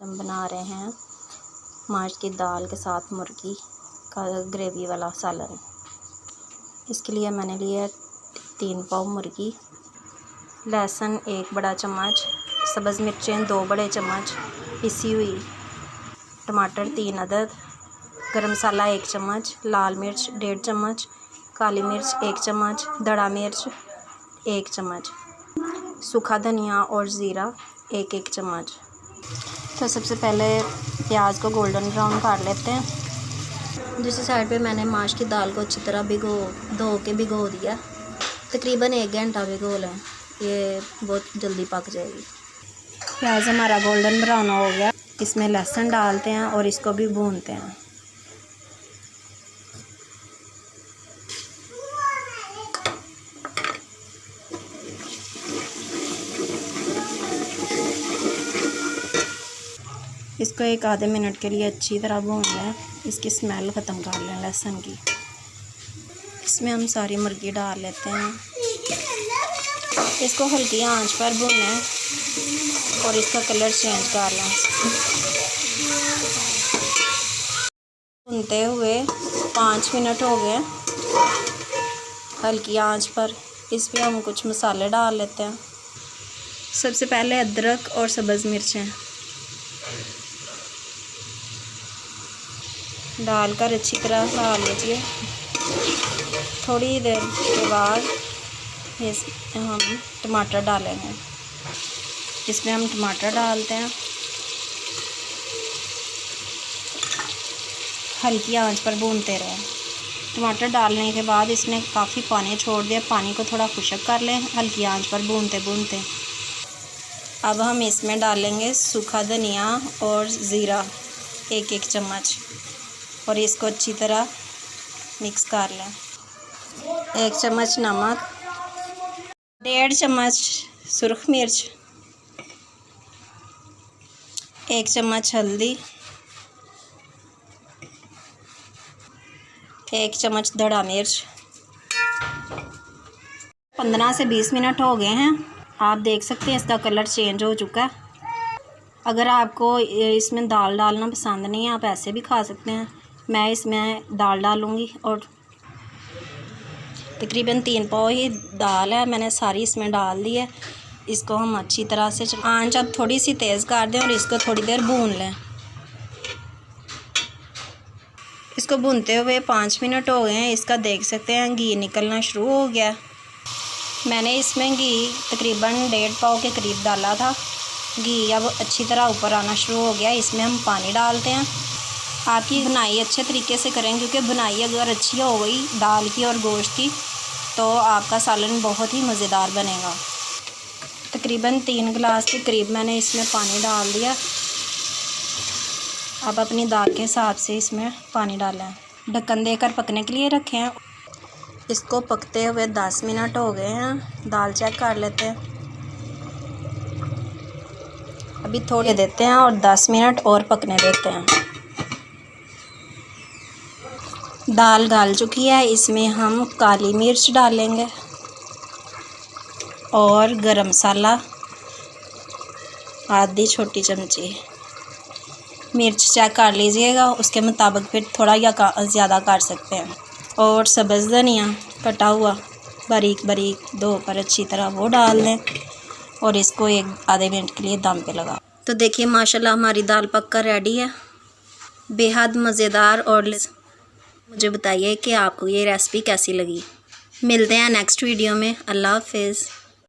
हम बना रहे हैं माश की दाल के साथ मुर्गी का ग्रेवी वाला सालन। इसके लिए मैंने लिया 3 पाव मुर्गी, लहसुन 1 बड़ा चम्मच, सब्ज़ मिर्चें 2 बड़े चम्मच पिसी हुई, टमाटर 3 अदद, गरम मसाला 1 चम्मच, लाल मिर्च 1.5 चम्मच, काली मिर्च 1 चम्मच, धड़ा मिर्च 1 चम्मच, सूखा धनिया और ज़ीरा 1-1 चम्मच। तो सबसे पहले प्याज को गोल्डन ब्राउन कर लेते हैं। दूसरी साइड पे मैंने माश की दाल को अच्छी तरह धो के भिगो दिया। तकरीबन 1 घंटा भिगो लें, ये बहुत जल्दी पक जाएगी। प्याज हमारा गोल्डन ब्राउन हो गया, इसमें लहसुन डालते हैं और इसको भी भूनते हैं। इसको 1 आधे मिनट के लिए अच्छी तरह भून लें, इसकी स्मेल ख़त्म कर लें लहसुन की। इसमें हम सारी मुर्गी डाल लेते हैं, इसको हल्की आंच पर भूनें और इसका कलर चेंज कर लें। भूनते हुए 5 मिनट हो गए हल्की आंच पर। इसमें हम कुछ मसाले डाल लेते हैं। सबसे पहले अदरक और सब्ज़ मिर्चें डालकर अच्छी तरह खा लीजिए। थोड़ी देर के बाद हम टमाटर डालेंगे। इसमें हम टमाटर डालते हैं, हल्की आंच पर भूनते रहें। टमाटर डालने के बाद इसने काफ़ी पानी छोड़ दिया, पानी को थोड़ा खुश्क कर लें हल्की आंच पर भूनते भूनते। अब हम इसमें डालेंगे सूखा धनिया और ज़ीरा 1-1 चम्मच और इसको अच्छी तरह मिक्स कर लें। 1 चम्मच नमक, 1.5 चम्मच सुरख मिर्च, 1 चम्मच हल्दी, 1 चम्मच धड़ा मिर्च। 15 से 20 मिनट हो गए हैं, आप देख सकते हैं इसका कलर चेंज हो चुका है। अगर आपको इसमें दाल डालना पसंद नहीं है, आप ऐसे भी खा सकते हैं। मैं इसमें दाल डालूँगी और तकरीबन 3 पाव ही दाल है, मैंने सारी इसमें डाल दी है। इसको हम अच्छी तरह से आंच अब थोड़ी सी तेज़ कर दें और इसको थोड़ी देर भून लें। इसको भूनते हुए 5 मिनट हो गए हैं, इसका देख सकते हैं घी निकलना शुरू हो गया। मैंने इसमें घी तकरीबन 1.5 पाव के करीब डाला था। घी अब अच्छी तरह ऊपर आना शुरू हो गया। इसमें हम पानी डालते हैं। आपकी बुनाई अच्छे तरीके से करें, क्योंकि बुनाई अगर अच्छी हो गई दाल की और गोश्त की तो आपका सालन बहुत ही मज़ेदार बनेगा। तकरीबन 3 गिलास के करीब मैंने इसमें पानी डाल दिया। अब अपनी दाल के हिसाब से इसमें पानी डालें। ढक्कन देकर पकने के लिए रखें। इसको पकते हुए 10 मिनट हो गए हैं, दाल चेक कर लेते हैं। अभी थोड़ी देते हैं और 10 मिनट और पकने देते हैं। दाल गल चुकी है, इसमें हम काली मिर्च डालेंगे और गरम मसाला आधी छोटी चमची। मिर्च चेक कर लीजिएगा, उसके मुताबिक फिर थोड़ा या ज़्यादा कर सकते हैं। और सब्ज़ धनिया कटा हुआ बारीक बारीक 2 पर अच्छी तरह वो डाल दें और इसको 1 आधे मिनट के लिए दम पे लगा। तो देखिए माशाल्लाह हमारी दाल पककर रेडी है, बेहद मज़ेदार। और मुझे बताइए कि आपको ये रेसिपी कैसी लगी। मिलते हैं नेक्स्ट वीडियो में। अल्लाह हाफ़िज़।